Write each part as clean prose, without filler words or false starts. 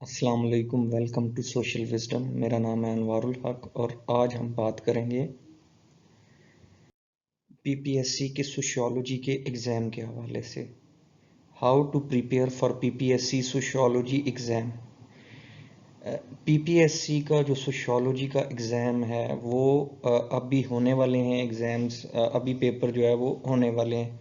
अस्सलाम वालेकुम, welcome to social wisdom. मेरा नाम है अनवारुल हक और आज हम बात करेंगे पीपीएससी के सोशियोलॉजी के एग्ज़ाम के हवाले से। How to prepare for PPSC sociology exam. PPSC का जो सोशियोलॉजी का एग्ज़ाम है वो अभी होने वाले हैं एग्ज़ाम्स, अभी पेपर जो है वो होने वाले हैं।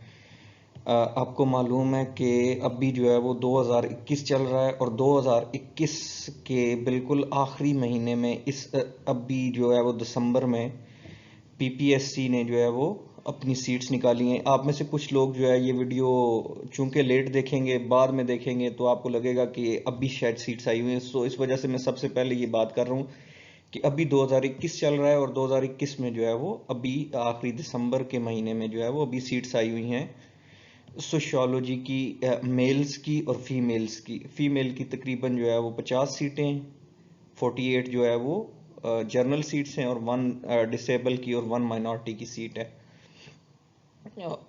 आपको मालूम है कि अभी जो है वो 2021 चल रहा है और 2021 के बिल्कुल आखिरी महीने में अभी जो है वो दिसंबर में पीपीएससी ने जो है वो अपनी सीट्स निकाली हैं। आप में से कुछ लोग जो है ये वीडियो चूंकि लेट देखेंगे, बाद में देखेंगे तो आपको लगेगा कि अभी शायद सीट्स आई हुई हैं। सो इस वजह से मैं सबसे पहले ये बात कर रहा हूँ कि अभी 2021 चल रहा है और 2021 में जो है वो अभी आखिरी दिसंबर के महीने में जो है वो अभी सीट्स आई हुई हैं सोशियोलॉजी की। मेल्स की और फीमेल की तकरीबन जो है वो 50 सीटें, 48 जो है वो जनरल सीट्स हैं और 1 डिसेबल की और 1 माइनॉरिटी की सीट है।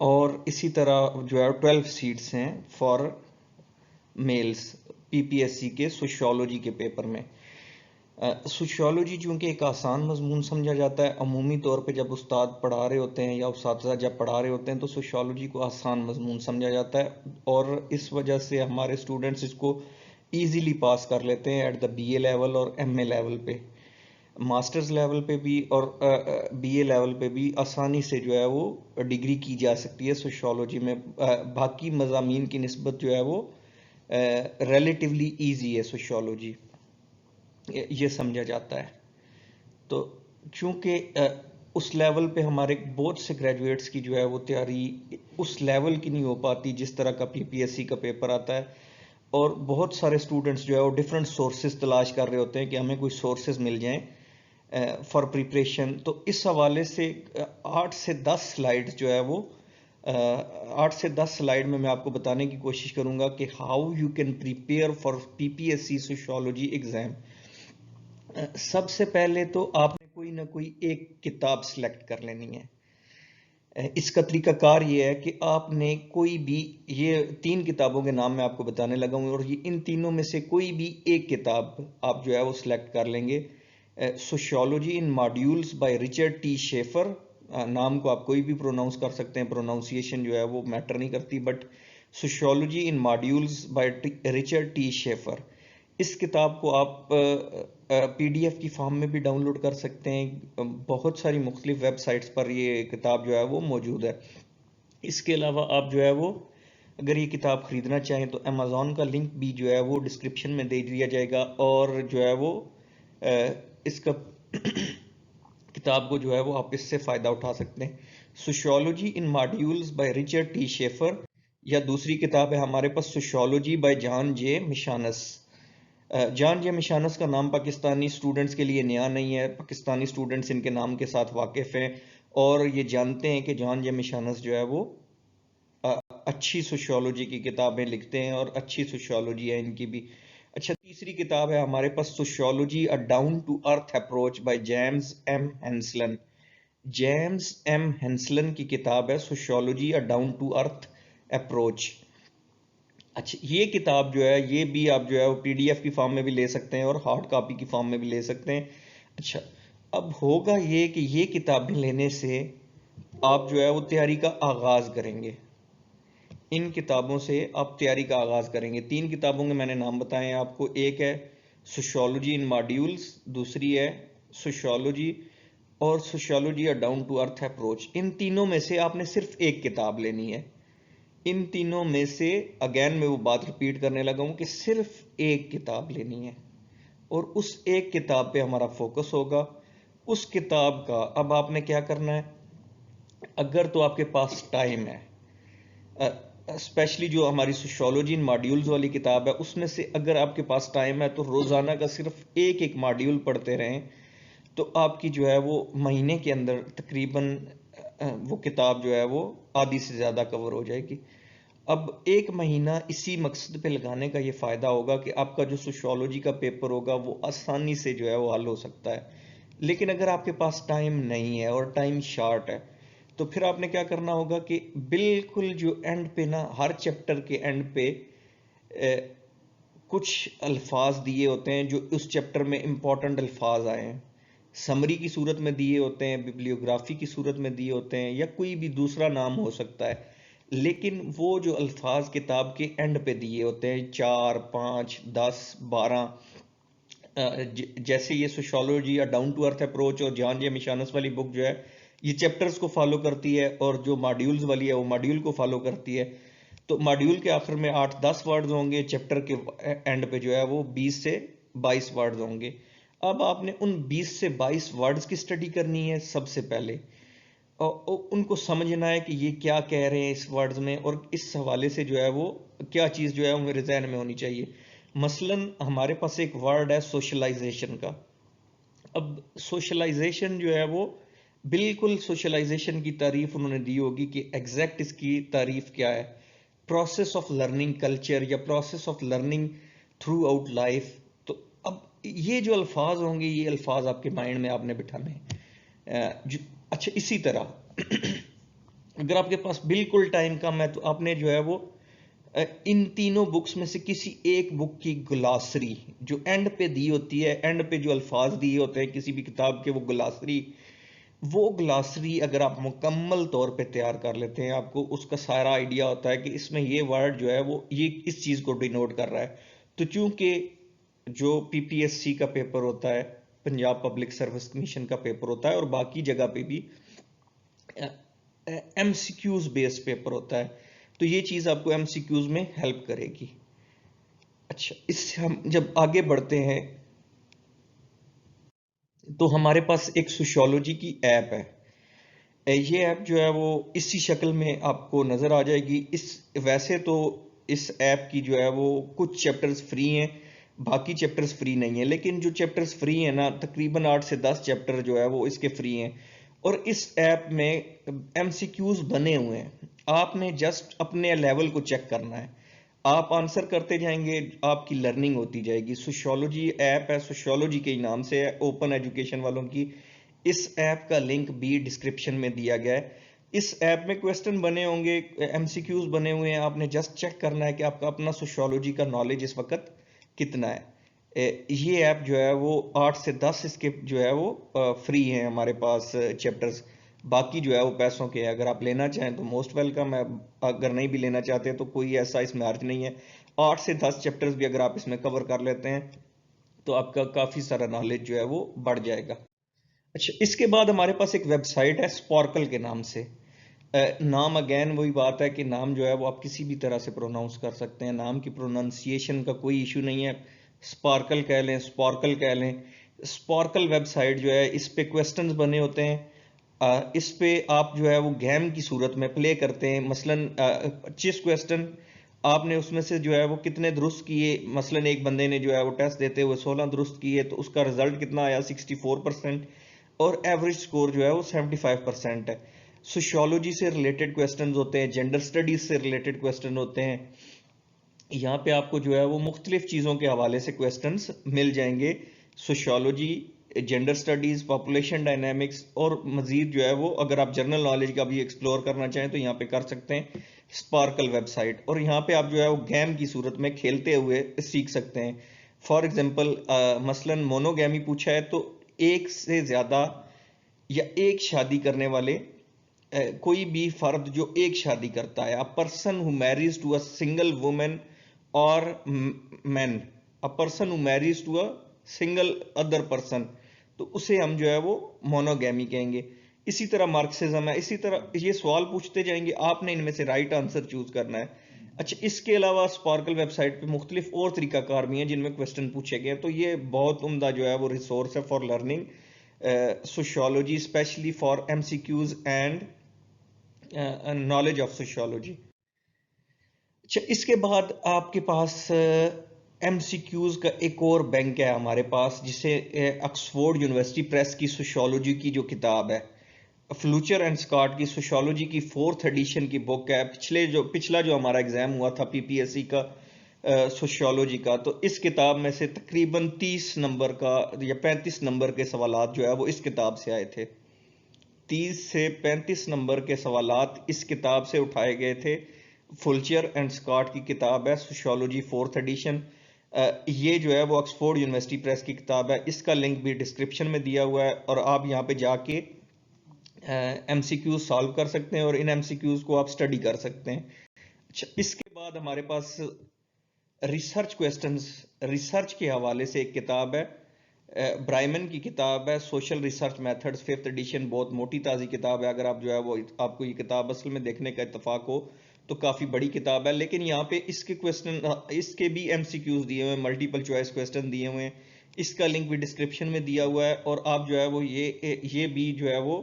और इसी तरह जो है 12 सीट्स हैं फॉर मेल्स पीपीएससी के सोशियोलॉजी के पेपर में। सोशियोलॉजी चूंकि एक आसान मजमून समझा जाता है, अमूमी तौर पे जब उस्ताद पढ़ा रहे होते हैं या उस्ताद जब पढ़ा रहे होते हैं तो सोशियोलॉजी को आसान मजमून समझा जाता है और इस वजह से हमारे स्टूडेंट्स इसको ईजीली पास कर लेते हैं एट द बीए लेवल और एमए लेवल पे। मास्टर्स लेवल पे भी और बीए लेवल पे भी आसानी से जो है वो डिग्री की जा सकती है सोशियोलॉजी में। बाकी मज़ामीन की निस्बत जो है वो रिलेटिवली ईजी है सोशियोलॉजी, ये समझा जाता है। तो चूंकि उस लेवल पे हमारे बहुत से ग्रेजुएट्स की जो है वो तैयारी उस लेवल की नहीं हो पाती जिस तरह का पीपीएससी का पेपर आता है और बहुत सारे स्टूडेंट्स जो है वो डिफरेंट सोर्सेज तलाश कर रहे होते हैं कि हमें कोई सोर्सेज मिल जाएं फॉर प्रिपरेशन। तो इस हवाले से 8 से 10 स्लाइड्स जो है वो 8 से 10 स्लाइड में मैं आपको बताने की कोशिश करूंगा कि how you can prepare for PPSC sociology exam. सबसे पहले तो आपने कोई ना कोई एक किताब सिलेक्ट कर लेनी है। इसका तरीकाकार ये है कि आपने कोई भी, ये 3 किताबों के नाम मैं आपको बताने लगा हूँ और ये इन तीनों में से कोई भी एक किताब आप जो है वो सिलेक्ट कर लेंगे। Sociology in modules by Richard T Schaefer. नाम को आप कोई भी प्रोनाउंस कर सकते हैं, प्रोनाउंसिएशन जो है वो मैटर नहीं करती, but sociology in modules by Richard T Schaefer. इस किताब को आप पीडीएफ की फॉर्म में भी डाउनलोड कर सकते हैं। बहुत सारी मुख्तलिफ वेबसाइट्स पर ये किताब जो है वो मौजूद है। इसके अलावा आप जो है वो अगर ये किताब ख़रीदना चाहें तो अमेज़ॉन का लिंक भी जो है वो डिस्क्रिप्शन में दे दिया जाएगा और जो है वो इसका किताब को जो है वो आप इससे फ़ायदा उठा सकते हैं। Sociology in modules by Richard T Schaefer, या दूसरी किताब है हमारे पास sociology by John J Macionis. John J Macionis का नाम पाकिस्तानी स्टूडेंट्स के लिए नया नहीं है। पाकिस्तानी स्टूडेंट्स इनके नाम के साथ वाकिफ़ हैं और ये जानते हैं कि जॉन जे मिशानस जो है वो अच्छी सोशियोलॉजी की किताबें लिखते हैं और अच्छी सोशियोलॉजी है इनकी भी। अच्छा, तीसरी किताब है हमारे पास sociology a down to earth approach by James M Henslin. James M Henslin की किताब है sociology a down to earth approach. अच्छा, ये किताब जो है ये भी आप जो है वो पीडीएफ की फॉर्म में भी ले सकते हैं और हार्ड कॉपी की फॉर्म में भी ले सकते हैं। अच्छा, अब होगा ये कि ये किताबें लेने से आप जो है वो तैयारी का आगाज़ करेंगे। इन किताबों से आप तैयारी का आगाज़ करेंगे। 3 किताबों के मैंने नाम बताए हैं आपको। एक है सोशियोलॉजी इन मॉड्यूल्स, दूसरी है सोशियोलॉजी और sociology a down to earth approach. इन तीनों में से आपने सिर्फ एक किताब लेनी है। इन तीनों में से अगेन मैं वो बात रिपीट करने लगा हूं कि सिर्फ एक किताब लेनी है और उस एक किताब पे हमारा फोकस होगा। उस किताब का अब आपने क्या करना है, अगर तो आपके पास टाइम है, स्पेशली जो हमारी सोशियोलॉजी इन मॉड्यूल्स वाली किताब है उसमें से अगर आपके पास टाइम है तो रोज़ाना का सिर्फ एक एक मॉड्यूल पढ़ते रहें तो आपकी जो है वो महीने के अंदर तकरीबन वो किताब जो है वो आधी से ज़्यादा कवर हो जाएगी। अब एक महीना इसी मकसद पे लगाने का ये फ़ायदा होगा कि आपका जो सोशियोलॉजी का पेपर होगा वो आसानी से जो है वो हल हो सकता है। लेकिन अगर आपके पास टाइम नहीं है और टाइम शॉर्ट है तो फिर आपने क्या करना होगा कि बिल्कुल जो एंड पे ना, हर चैप्टर के एंड पे कुछ अल्फाज दिए होते हैं जो उस चैप्टर में इंपॉर्टेंट अल्फाज आए हैं, समरी की सूरत में दिए होते हैं, बिब्लियोग्राफी की सूरत में दिए होते हैं, या कोई भी दूसरा नाम हो सकता है। लेकिन वो जो अल्फाज किताब के एंड पे दिए होते हैं, 4, 5, 10, 12, जैसे ये सोशियोलॉजी या डाउन टू अर्थ अप्रोच और जान जे मिशानस वाली बुक जो है, ये चैप्टर्स को फॉलो करती है, और जो मॉड्यूल्स वाली है वो मॉड्यूल को फॉलो करती है। तो मॉड्यूल के आखिर में 8-10 वर्ड्स होंगे, चैप्टर के एंड पे जो है वो 20 से 22 वर्ड्स होंगे। अब आपने उन 20 से 22 वर्ड्स की स्टडी करनी है सबसे पहले, और उनको समझना है कि ये क्या कह रहे हैं इस वर्ड्स में, और इस हवाले से जो है वो क्या चीज़ जो है वो मेरे जहन में होनी चाहिए। मसलन हमारे पास एक वर्ड है सोशलाइजेशन का। अब सोशलाइजेशन जो है वो बिल्कुल सोशलाइजेशन की तारीफ उन्होंने दी होगी कि एग्जैक्ट इसकी तारीफ क्या है, प्रोसेस ऑफ लर्निंग कल्चर या process of learning through out life. तो अब ये जो अल्फाज होंगे, ये अल्फाज आपके माइंड में आपने बिठाने हैं। अच्छा, इसी तरह अगर आपके पास बिल्कुल टाइम कम है तो आपने जो है वो इन तीनों बुक्स में से किसी एक बुक की ग्लासरी जो एंड पे दी होती है, एंड पे जो अल्फाज दिए होते हैं किसी भी किताब के, वो ग्लासरी अगर आप मुकम्मल तौर पे तैयार कर लेते हैं, आपको उसका सारा आइडिया होता है कि इसमें ये वर्ड जो है वो ये इस चीज़ को डिनोट कर रहा है। तो चूंकि जो पीपीएससी का पेपर होता है, पंजाब पब्लिक सर्विस कमीशन का पेपर होता है, और बाकी जगह पे भी एमसीक्यूज बेस्ड पेपर होता है, तो ये चीज़ आपको एमसीक्यूज में हेल्प करेगी। अच्छा, इससे हम जब आगे बढ़ते हैं तो हमारे पास एक सोशियोलॉजी की ऐप है। ये ऐप जो है वो इसी शक्ल में आपको नज़र आ जाएगी। वैसे तो इस ऐप की जो है वो कुछ चैप्टर्स फ्री हैं, बाकी चैप्टर्स फ्री नहीं है, लेकिन जो चैप्टर्स फ्री हैं ना, तकरीबन 8 से 10 चैप्टर जो है वो इसके फ्री हैं। और इस ऐप में एमसीक्यूज बने हुए हैं, आपने जस्ट अपने लेवल को चेक करना है, आप आंसर करते जाएंगे, आपकी लर्निंग होती जाएगी। सोशियोलॉजी ऐप है, सोशियोलॉजी के ही नाम से है, ओपन एजुकेशन वालों की। इस ऐप का लिंक भी डिस्क्रिप्शन में दिया गया है। इस ऐप में क्वेश्चन बने होंगे, एमसीक्यूज बने हुए हैं, आपने जस्ट चेक करना है कि आपका अपना सोशियोलॉजी का नॉलेज इस वक्त कितना है। ये ऐप जो है वो 8 से 10 इसके जो है वो फ्री हैं हमारे पास चैप्टर्स, बाकी जो है वो पैसों के हैं। अगर आप लेना चाहें तो मोस्ट वेलकम है, अगर नहीं भी लेना चाहते तो कोई ऐसा इसमें अर्ज नहीं है। 8 से 10 चैप्टर्स भी अगर आप इसमें कवर कर लेते हैं तो आपका काफ़ी सारा नॉलेज जो है वो बढ़ जाएगा। अच्छा, इसके बाद हमारे पास एक वेबसाइट है स्पार्कल के नाम से। नाम अगेन वही बात है कि नाम जो है वो आप किसी भी तरह से प्रोनाउंस कर सकते हैं, नाम की प्रोनाउंसिएशन का कोई इशू नहीं है। स्पार्कल कह लें, स्पार्कल कह लें। स्पार्कल वेबसाइट जो है, इस पे क्वेश्चंस बने होते हैं। इस पे आप जो है वो गेम की सूरत में प्ले करते हैं। मसलन 25 क्वेश्चन आपने उसमें से जो है वो कितने दुरुस्त किए, मसलन एक बंदे ने जो है वो टेस्ट देते हुए 16 दुरुस्त किए, तो उसका रिजल्ट कितना आया, 64%, और एवरेज स्कोर जो है वो 75% है। सोशियोलॉजी से रिलेटेड क्वेश्चंस होते हैं, जेंडर स्टडीज से रिलेटेड क्वेश्चन होते हैं। यहाँ पे आपको जो है वो मुख्तलिफ चीज़ों के हवाले से क्वेश्चंस मिल जाएंगे, sociology, gender studies, population dynamics, और मजीद जो है वो अगर आप जनरल नॉलेज का भी एक्सप्लोर करना चाहें तो यहाँ पे कर सकते हैं, स्पार्कल वेबसाइट। और यहाँ पे आप जो है वो गेम की सूरत में खेलते हुए सीख सकते हैं। फॉर एग्जांपल मसलन मोनोगैमी पूछा है, तो एक से ज़्यादा या एक शादी करने वाले कोई भी फर्द जो एक शादी करता है, a person who marries to a single women और man, a person who marries to a single other person, तो उसे हम जो है वो मोनोगैमी कहेंगे। इसी तरह मार्क्सिज्म है, इसी तरह ये सवाल पूछते जाएंगे, आपने इनमें से राइट आंसर चूज करना है। अच्छा, इसके अलावा स्पार्कल वेबसाइट पे मुख्तलिफ और तरीकाकार भी हैं जिनमें क्वेश्चन पूछे गए हैं, तो ये बहुत उम्दा जो है वो रिसोर्स है for learning sociology, specially for MCQs and knowledge of sociology. अच्छा, इसके बाद आपके पास एमसीक्यूज का एक और बैंक है हमारे पास, जिसे ऑक्सफोर्ड यूनिवर्सिटी प्रेस की सोशियोलॉजी की जो किताब है, फ्लूचर एंड स्कॉट की सोशियोलॉजी की 4th एडिशन की बुक है। पिछला जो हमारा एग्जाम हुआ था पीपीएससी का सोशियोलॉजी का, तो इस किताब में से तकरीबन 30 नंबर का या 35 नंबर के सवालात जो है वो इस किताब से आए थे। 30 से 35 नंबर के सवालात इस किताब से उठाए गए थे। फुलचर एंड स्कॉट की किताब है सोशियोलॉजी 4th एडिशन। ये जो है वो ऑक्सफोर्ड यूनिवर्सिटी प्रेस की किताब है, इसका लिंक भी डिस्क्रिप्शन में दिया हुआ है और आप यहाँ पे जाके एमसीक्यूज सॉल्व कर सकते हैं और इन एमसीक्यूज को आप स्टडी कर सकते हैं। अच्छा, इसके बाद हमारे पास रिसर्च क्वेश्चंस, रिसर्च के हवाले से एक किताब है, ब्राइमन की किताब है social research methods, 5th addition. बहुत मोटी ताज़ी किताब है, अगर आप जो है वो आपको ये किताब असल में देखने का इत्तेफाक हो तो काफ़ी बड़ी किताब है। लेकिन यहाँ पे इसके क्वेश्चन, इसके भी एमसीक्यूज दिए हुए हैं, मल्टीपल चॉइस क्वेश्चन दिए हुए हैं, इसका लिंक भी डिस्क्रिप्शन में दिया हुआ है और आप जो है वो ये भी जो है वो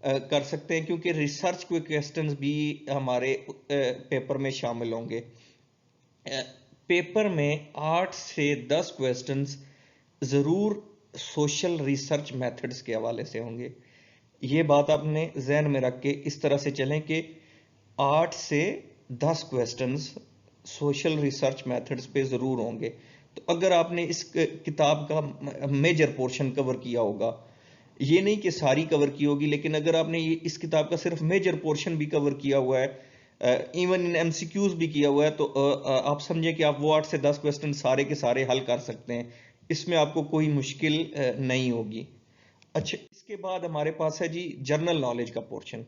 कर सकते हैं, क्योंकि रिसर्च के क्वेश्चंस भी हमारे पेपर में शामिल होंगे। पेपर में 8 से 10 क्वेश्चंस ज़रूर सोशल रिसर्च मेथड्स के हवाले से होंगे। ये बात आपने जहन में रख के इस तरह से चलें कि 8 से 10 क्वेश्चंस सोशल रिसर्च मेथड्स पे ज़रूर होंगे। तो अगर आपने इस किताब का मेजर पोर्शन कवर किया होगा, ये नहीं कि सारी कवर की होगी, लेकिन अगर आपने इस किताब का सिर्फ मेजर पोर्शन भी कवर किया हुआ है, इवन इन एमसीक्यूज भी किया हुआ है, तो आप समझे कि आप वो 8 से 10 क्वेश्चन सारे के सारे हल कर सकते हैं, इसमें आपको कोई मुश्किल नहीं होगी। अच्छा, इसके बाद हमारे पास है जी जनरल नॉलेज का पोर्शन।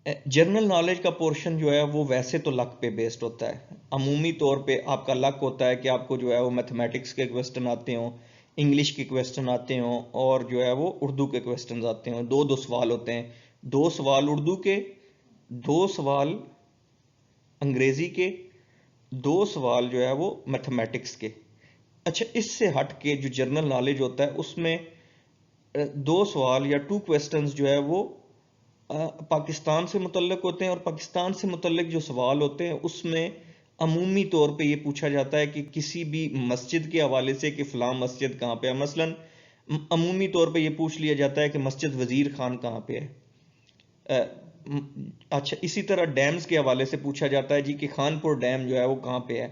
जनरल नॉलेज का पोर्शन जो है वो वैसे तो लक पे बेस्ड होता है। अमूमी तौर पे आपका लक होता है कि आपको जो है वो मैथमेटिक्स के क्वेश्चन आते हों, इंग्लिश के क्वेश्चन आते हों और जो है वो उर्दू के क्वेश्चन आते हों। दो दो सवाल होते हैं, 2 सवाल उर्दू के, 2 सवाल अंग्रेजी के, 2 सवाल जो है वो मैथमेटिक्स के। अच्छा, इससे हट के जो जनरल नॉलेज होता है उसमें 2 सवाल या 2 क्वेश्चंस जो है वो पाकिस्तान से मुतल्लिक होते हैं और पाकिस्तान से मुतल्लिक जो सवाल होते हैं उसमें अमूमी तौर पे ये पूछा जाता है कि किसी भी मस्जिद के हवाले से कि फ़लाँ मस्जिद कहाँ पे है। मसलन अमूमी तौर पे ये पूछ लिया जाता है कि मस्जिद वज़ीर खान कहाँ पे है। अच्छा, इसी तरह डैम्स के हवाले से पूछा जाता है जी कि खानपुर डैम जो है वो कहाँ पे है।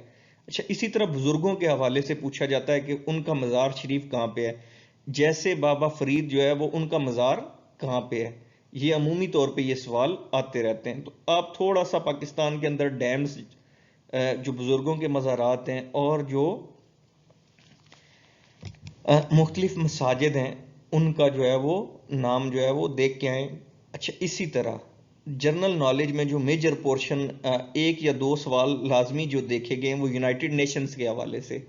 अच्छा, इसी तरह बुजुर्गों के हवाले से पूछा जाता है कि उनका मज़ार शरीफ कहाँ पे है, जैसे बाबा फरीद जो है वो उनका मज़ार कहाँ पे है। ये अमूमी तौर पे ये सवाल आते रहते हैं। तो आप थोड़ा सा पाकिस्तान के अंदर डैम्स, जो बुजुर्गों के मज़ारात हैं और जो मुख्तलिफ मसाजिद हैं उनका जो है वो नाम जो है वो देख के आए। अच्छा, इसी तरह जनरल नॉलेज में जो मेजर पोर्शन, 1 या 2 सवाल लाजमी जो देखे गए हैं वो यूनाइटेड नेशंस के हवाले से,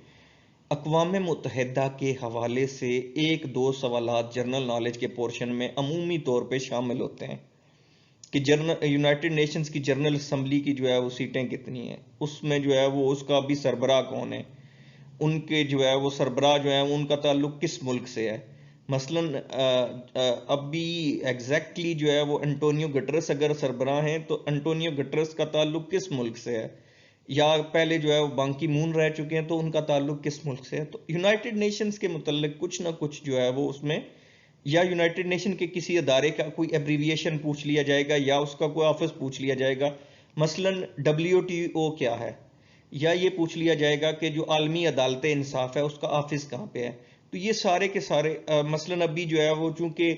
अक़वाम मुत्तहिदा के हवाले से 1-2 सवालात जनरल नॉलेज के पोर्शन में अमूमी तौर पे शामिल होते हैं कि यूनाइटेड नेशंस की जनरल असम्बली की जो है वो सीटें कितनी हैं, उसमें जो है वो उसका भी सरबराह कौन है, उनके जो है वो सरबराह जो है उनका ताल्लुक किस मुल्क से है। मसलन अभी एग्जैक्टली जो है वो एंटोनियो गटरस अगर सरबराह हैं तो एंटोनियो गटरस का ताल्लुक किस मुल्क से है, या पहले जो है वो बां की मून रह चुके हैं तो उनका ताल्लुक किस मुल्क से है। तो यूनाइटेड नेशंस के मुतल्लिक कुछ ना कुछ जो है वो उसमें, या यूनाइटेड नेशन के किसी अदारे का कोई एब्रीविएशन पूछ लिया जाएगा या उसका कोई ऑफिस पूछ लिया जाएगा। मसलन WTO क्या है, या ये पूछ लिया जाएगा कि जो आलमी अदालत इंसाफ है उसका ऑफिस कहाँ पे है। तो ये सारे के सारे मसलन अभी जो है वो चूंकि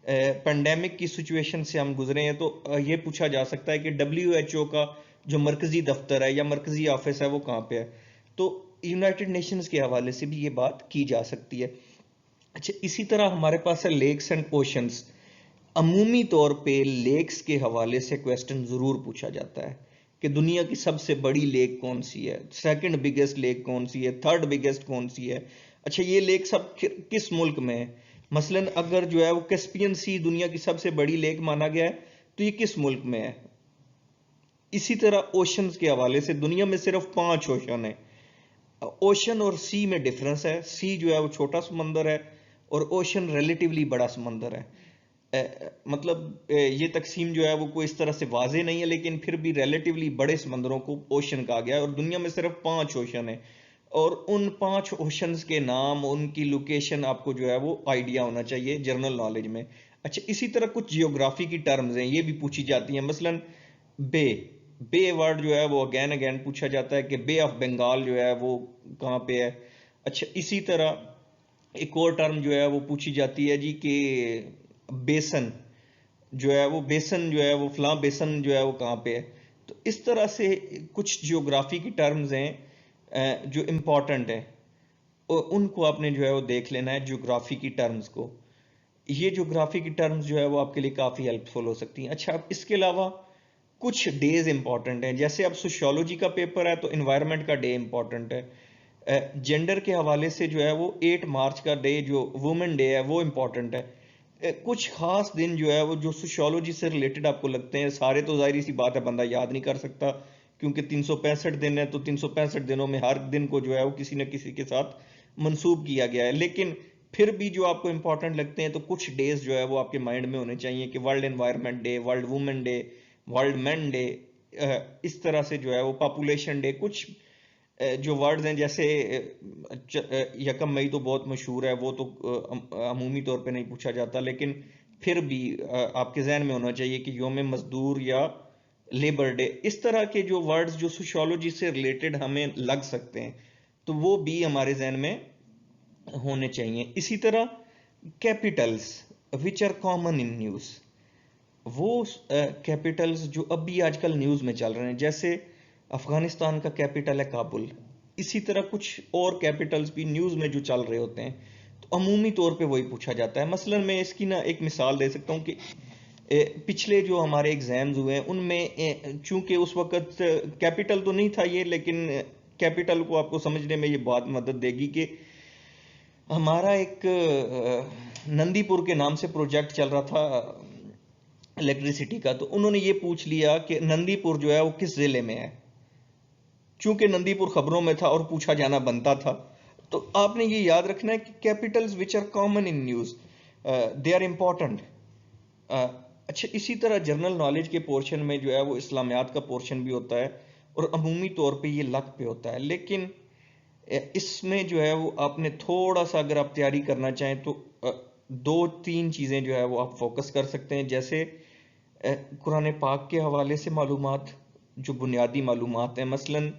पेंडेमिक की सिचुएशन से हम गुजरे हैं तो ये पूछा जा सकता है कि WHO का जो मरकजी दफ्तर है या मरकजी ऑफिस है वो कहाँ पे है। तो यूनाइटेड नेशंस के हवाले से भी ये बात की जा सकती है। अच्छा, इसी तरह हमारे पास है लेक्स एंड ओशंस। अमूमी तौर पे लेक्स के हवाले से क्वेश्चन ज़रूर पूछा जाता है कि दुनिया की सबसे बड़ी लेक कौन सी है, सेकंड बिगेस्ट लेक कौन सी है, थर्ड बिगेस्ट कौन सी है। अच्छा, ये लेक सब किस मुल्क में है। मसलन अगर जो है वो कैस्पियन सी दुनिया की सबसे बड़ी लेक माना गया है तो ये किस मुल्क में है। इसी तरह ओशंस के हवाले से दुनिया में सिर्फ 5 ओशन है। ओशन और सी में डिफरेंस है, सी जो है वो छोटा समंदर है और ओशन रिलेटिवली बड़ा समंदर है। मतलब ये तकसीम जो है वो कोई इस तरह से वाजे नहीं है, लेकिन फिर भी रिलेटिवली बड़े समंदरों को ओशन कहा गया है और दुनिया में सिर्फ 5 ओशन है और उन 5 ओशंस के नाम, उनकी लोकेशन आपको जो है वो आइडिया होना चाहिए जनरल नॉलेज में। अच्छा, इसी तरह कुछ जियोग्राफी की टर्म्स हैं, ये भी पूछी जाती हैं। मसलन बे, बे वर्ड जो है वो अगैन अगैन पूछा जाता है कि बे ऑफ बंगाल जो है वो कहाँ पे है। अच्छा, इसी तरह एक और टर्म जो है वो पूछी जाती है जी कि बेसन जो है वो, बेसन जो है वो फलां बेसन जो है वो कहाँ पे है। तो इस तरह से कुछ जियोग्राफी की टर्म्स हैं जो इम्पोर्टेंट है उनको आपने जो है वो देख लेना है, ज्योग्राफी की टर्म्स को। ये ज्योग्राफी की टर्म्स जो है वो आपके लिए काफ़ी हेल्पफुल हो सकती हैं। अच्छा, अब इसके अलावा कुछ डेज इंपॉर्टेंट हैं, जैसे अब सोशियोलॉजी का पेपर है तो इन्वायरमेंट का डे इंपॉर्टेंट है। जेंडर के हवाले से जो है वो 8 मार्च का डे जो वुमेन डे है वो इंपॉर्टेंट है। कुछ खास दिन जो है वो जो सोशियोलॉजी से रिलेटेड आपको लगते हैं, सारे तो जाहिर सी बात है बंदा याद नहीं कर सकता, क्योंकि 365 दिन है, तो 365 दिनों में हर दिन को जो है वो किसी न किसी के साथ मंसूब किया गया है। लेकिन फिर भी जो आपको इंपॉर्टेंट लगते हैं तो कुछ डेज जो है वो आपके माइंड में होने चाहिए कि world environment day, world women day, world man day, इस तरह से जो है वो पॉपुलेशन डे। कुछ जो वर्ड्स हैं, जैसे यकम मई तो बहुत मशहूर है, वो तो अमूमी तौर पे नहीं पूछा जाता, लेकिन फिर भी आपके जहन में होना चाहिए कि योम मजदूर या लेबर डे। इस तरह के जो वर्ड्स जो सोशियोलॉजी से रिलेटेड हमें लग सकते हैं तो वो भी हमारे जहन में होने चाहिए। इसी तरह capitals which are common in news, वो कैपिटल्स जो अभी आजकल न्यूज़ में चल रहे हैं, जैसे अफगानिस्तान का कैपिटल है काबुल, इसी तरह कुछ और कैपिटल्स भी न्यूज़ में जो चल रहे होते हैं तो अमूमी तौर पे वही पूछा जाता है। मसलन मैं इसकी ना एक मिसाल दे सकता हूँ कि पिछले जो हमारे एग्जाम्स हुए हैं उनमें चूंकि उस वक्त कैपिटल तो नहीं था ये, लेकिन कैपिटल को आपको समझने में ये बहुत मदद देगी कि हमारा एक नंदीपुर के नाम से प्रोजेक्ट चल रहा था इलेक्ट्रिसिटी का, तो उन्होंने ये पूछ लिया कि नंदीपुर जो है वो किस जिले में है, चूंकि नंदीपुर खबरों में था और पूछा जाना बनता था। तो आपने ये याद रखना है कि capitals which are common in news they are important. अच्छा, इसी तरह जनरल नॉलेज के पोर्शन में जो है वो इस्लामियात का पोर्शन भी होता है और अमूमी तौर पे ये लक पे होता है, लेकिन इसमें जो है वो आपने थोड़ा सा अगर आप तैयारी करना चाहें तो 2-3 चीज़ें जो है वो आप फोकस कर सकते हैं। जैसे कुरान पाक के हवाले से मालूमात, जो बुनियादी मालूमात हैं, मसलन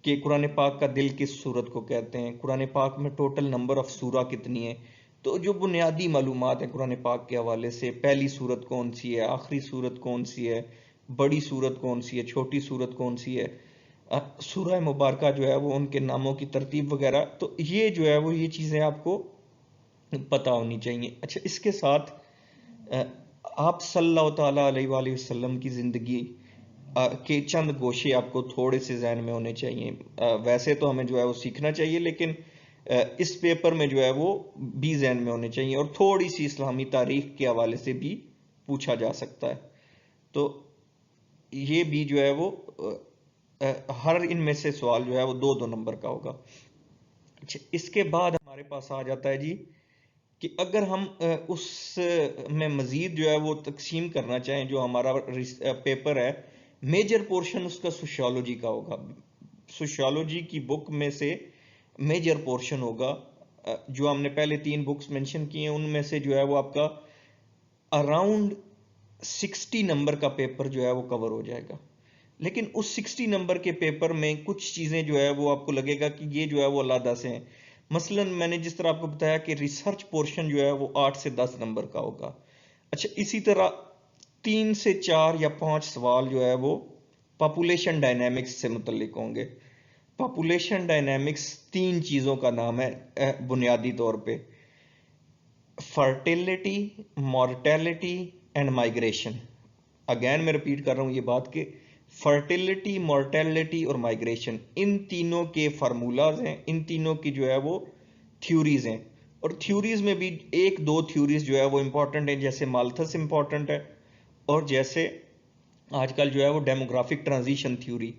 कि कुरान पाक का दिल किस सूरत को कहते हैं, कुरान पाक में टोटल नंबर ऑफ सूरा कितनी है, तो जो बुनियादी मालूमात है कुरान पाक के हवाले से, पहली सूरत कौन सी है, आखिरी सूरत कौन सी है, बड़ी सूरत कौन सी है, छोटी सूरत कौन सी है, सूरह मुबारका जो है वो उनके नामों की तरतीब वगैरह, तो ये जो है वो ये चीज़ें आपको पता होनी चाहिए। अच्छा, इसके साथ आप सल्लल्लाहु ताला अलैहि वसल्लम की ज़िंदगी के चंद गोशे आपको थोड़े से जहन में होने चाहिए। वैसे तो हमें जो है वो सीखना चाहिए, लेकिन इस पेपर में जो है वो भी जहन में होने चाहिए, और थोड़ी सी इस्लामी तारीख के हवाले से भी पूछा जा सकता है। तो ये भी जो है वो हर इनमें से सवाल जो है वो 2-2 नंबर का होगा। अच्छा, इसके बाद हमारे पास आ जाता है जी कि अगर हम उस में मजीद जो है वो तकसीम करना चाहें, जो हमारा पेपर है, मेजर पोर्शन उसका सोशियोलॉजी का होगा। सोशियोलॉजी की बुक में से मेजर पोर्शन होगा, जो हमने पहले 3 बुक्स मेंशन की हैं उनमें से जो है वो आपका अराउंड 60 नंबर का पेपर जो है वो कवर हो जाएगा। लेकिन उस 60 नंबर के पेपर में कुछ चीज़ें जो है वो आपको लगेगा कि ये जो है वो अलग से हैं। मसलन मैंने जिस तरह आपको बताया कि रिसर्च पोर्शन जो है वो 8 से 10 नंबर का होगा। अच्छा, इसी तरह 3 से 4 या 5 सवाल जो है वो पॉपुलेशन डायनेमिक्स से मुतल्लिक होंगे। पॉपुलेशन डायनेमिक्स 3 चीज़ों का नाम है बुनियादी तौर पे: fertility, mortality and migration. Again मैं रिपीट कर रहा हूँ ये बात कि फर्टिलिटी, मॉर्टेलिटी और माइग्रेशन, इन तीनों के फार्मूलाज हैं, इन तीनों की जो है वो थ्योरीज हैं। और थ्योरीज में भी 1-2 थ्योरीज जो है वो इंपॉर्टेंट है, जैसे माल्थस इंपॉर्टेंट है, और जैसे आजकल जो है वो demographic transition theory,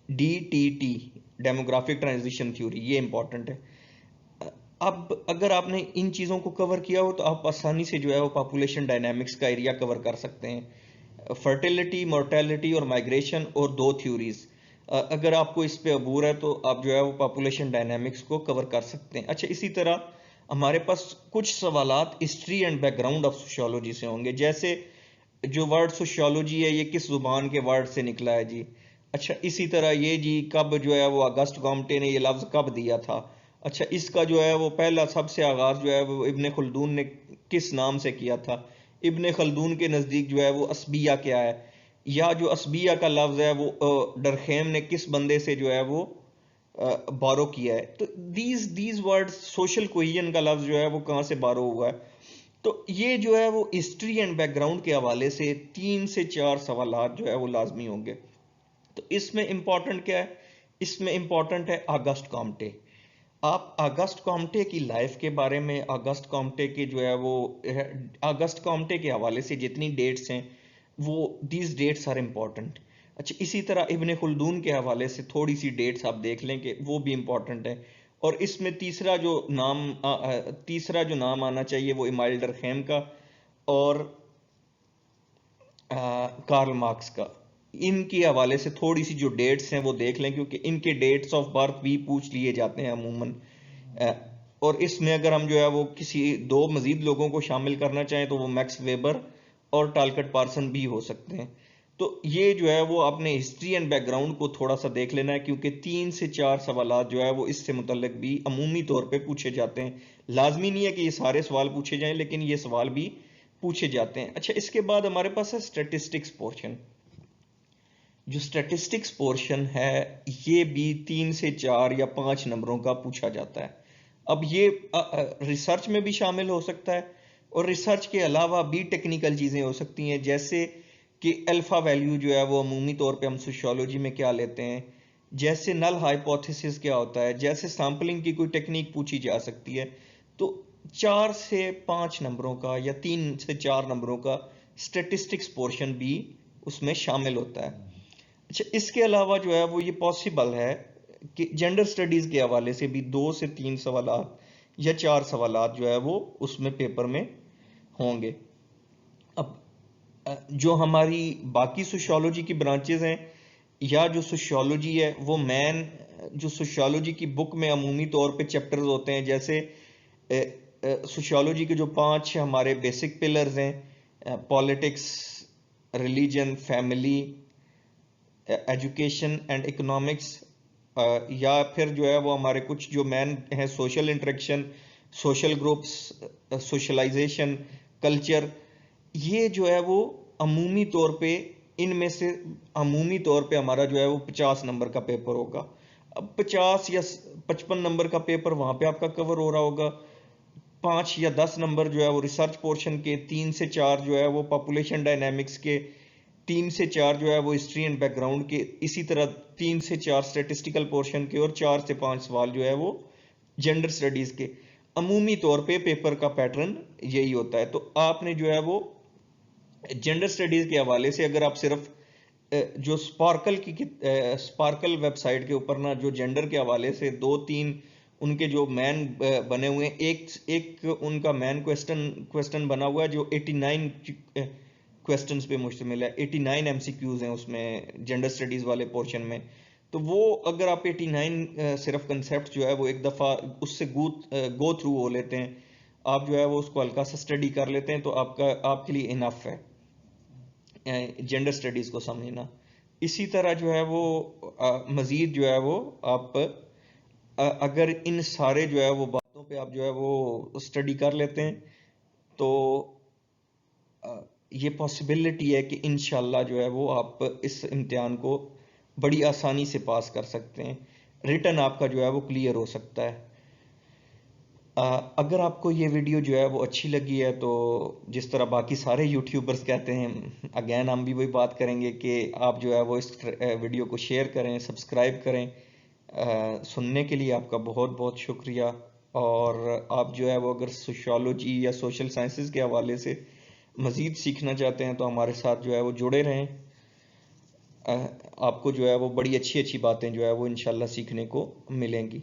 DTT, demographic transition theory, ये इंपॉर्टेंट है। अब अगर आपने इन चीज़ों को कवर किया हो तो आप आसानी से जो है वो पॉपुलेशन डायनामिक्स का एरिया कवर कर सकते हैं। फर्टिलिटी, मोर्टेलिटी और माइग्रेशन और 2 थ्योरीज, अगर आपको इस पे अबूर है तो आप जो है वो पॉपुलेशन डायनामिक्स को कवर कर सकते हैं। अच्छा, इसी तरह हमारे पास कुछ सवालात history and background of sociology से होंगे, जैसे जो वर्ड सोशियोलॉजी है ये किस जुबान के वर्ड से निकला है जी। अच्छा, इसी तरह ये जी कब जो है वो अगस्त गॉम्टे ने ये लफ्ज़ कब दिया था। अच्छा, इसका जो है वो पहला सबसे आगाज़ जो है वो इब्ने खल्दून ने किस नाम से किया था। इब्ने खल्दून के नज़दीक जो है वो असबिया क्या है, या जो असबिया का लफ्ज़ है वो डरखेम ने किस बंदे से जो है वो बारो किया है। तो दीज वर्ड्स, सोशल कोहिजन का लफ्ज जो है वो कहाँ से बारो हुआ है। तो ये जो है वो हिस्ट्री एंड बैकग्राउंड के हवाले से 3 से 4 सवालात जो है वो लाजमी होंगे। तो इसमें इंपॉर्टेंट क्या है, इसमें इंपॉर्टेंट है अगस्ट कॉम्टे। आप अगस्ट कॉम्टे की लाइफ के बारे में, अगस्ट कॉम्टे के जो है वो अगस्ट कॉम्टे के हवाले से जितनी डेट्स हैं वो दीज डेट्स आर इम्पॉर्टेंट। अच्छा, इसी तरह इब्ने खुल्दून के हवाले से थोड़ी सी डेट्स आप देख लें कि वो भी इम्पॉर्टेंट है। और इसमें तीसरा जो नाम आना चाहिए वो इमाइल डरखेम का और कार्ल मार्क्स का। इनके हवाले से थोड़ी सी जो डेट्स हैं वो देख लें, क्योंकि इनके डेट्स ऑफ बर्थ भी पूछ लिए जाते हैं अमूमन। और इसमें अगर हम जो है वो किसी दो मजीद लोगों को शामिल करना चाहें तो वो मैक्स वेबर और टालकट पार्सन भी हो सकते हैं। तो ये जो है वो आपने हिस्ट्री एंड बैकग्राउंड को थोड़ा सा देख लेना है, क्योंकि 3 से 4 सवालात जो है वो इससे मुतल्लिक भी अमूमी तौर पे पूछे जाते हैं। लाजमी नहीं है कि ये सारे सवाल पूछे जाएं, लेकिन ये सवाल भी पूछे जाते हैं। अच्छा, इसके बाद हमारे पास है स्टैटिस्टिक्स पोर्शन। जो स्टैटिस्टिक्स पोर्शन है ये भी 3 से 4 या 5 नंबरों का पूछा जाता है। अब ये रिसर्च में भी शामिल हो सकता है और रिसर्च के अलावा भी टेक्निकल चीज़ें हो सकती हैं, जैसे कि अल्फा वैल्यू जो है वो अमूमी तौर पे हम सोशियोलॉजी में क्या लेते हैं, जैसे नल हाइपोथेसिस क्या होता है, जैसे सैम्पलिंग की कोई टेक्निक पूछी जा सकती है। तो 4 से 5 नंबरों का या 3 से 4 नंबरों का स्टैटिस्टिक्स पोर्शन भी उसमें शामिल होता है। अच्छा, इसके अलावा जो है वो ये पॉसिबल है कि जेंडर स्टडीज के हवाले से भी 2 से 3 सवालात या 4 सवालात जो है वो उसमें पेपर में होंगे। अब जो हमारी बाकी सोशियोलॉजी की ब्रांचेज हैं या जो सोशियोलॉजी है वो जो सोशियोलॉजी की बुक में अमूमी तौर पे चैप्टर्स होते हैं, जैसे सोशियोलॉजी के जो 5 हमारे बेसिक पिलर्स हैं, politics, religion, family, education and economics, या फिर जो है वो हमारे कुछ जो मैन हैं, social interaction, social groups, socialisation, culture. ये जो है वो अमूमी तौर पे इनमें से अमूमी तौर पे हमारा जो है वो 50 नंबर का पेपर होगा। अब 50 या 55 नंबर का पेपर वहां पे आपका कवर हो रहा होगा। 5 या 10 नंबर जो है वो रिसर्च पोर्शन के, 3 से 4 जो है वो पॉपुलेशन डायनेमिक्स के, 3 से 4 जो है वो हिस्ट्री एंड बैकग्राउंड के, इसी तरह 3 से 4 स्टेटिस्टिकल पोर्शन के और 4 से 5 सवाल जो है वो जेंडर स्टडीज के। अमूमी तौर पे पेपर का पैटर्न यही होता है। तो आपने जो है वो जेंडर स्टडीज के हवाले से अगर आप सिर्फ जो स्पार्कल वेबसाइट के ऊपर ना जो जेंडर के हवाले से 2-3 उनके जो मैन बने हुए हैं, एक उनका मैन क्वेश्चन बना हुआ है जो 89 क्वेश्चंस पे मुश्तमिल है। 89 एमसीक्यूज हैं उसमें जेंडर स्टडीज वाले पोर्शन में। तो वो अगर आप 89 सिर्फ कंसेप्ट जो है वो एक दफ़ा उससे गो थ्रू हो लेते हैं, आप जो है वो उसको हल्का सा स्टडी कर लेते हैं, तो आपके लिए इनफ है जेंडर स्टडीज को समझना। इसी तरह जो है वो मजीद जो है वो आप अगर इन सारे जो है वो बातों पे आप जो है वो स्टडी कर लेते हैं तो ये पॉसिबिलिटी है कि इंशाल्लाह जो है वो आप इस इम्तिहान को बड़ी आसानी से पास कर सकते हैं। रिटर्न आपका जो है वो क्लियर हो सकता है। अगर आपको ये वीडियो जो है वो अच्छी लगी है तो जिस तरह बाकी सारे यूट्यूबर्स कहते हैं, अगेन हम भी वही बात करेंगे कि आप जो है वो इस वीडियो को शेयर करें, सब्सक्राइब करें। सुनने के लिए आपका बहुत बहुत शुक्रिया। और आप जो है वो अगर सोशियोलॉजी या सोशल साइंसेज के हवाले से मज़ीद सीखना चाहते हैं तो हमारे साथ जो है वो जुड़े रहें। आपको जो है वो बड़ी अच्छी अच्छी बातें जो है वो इंशाल्लाह सीखने को मिलेंगी।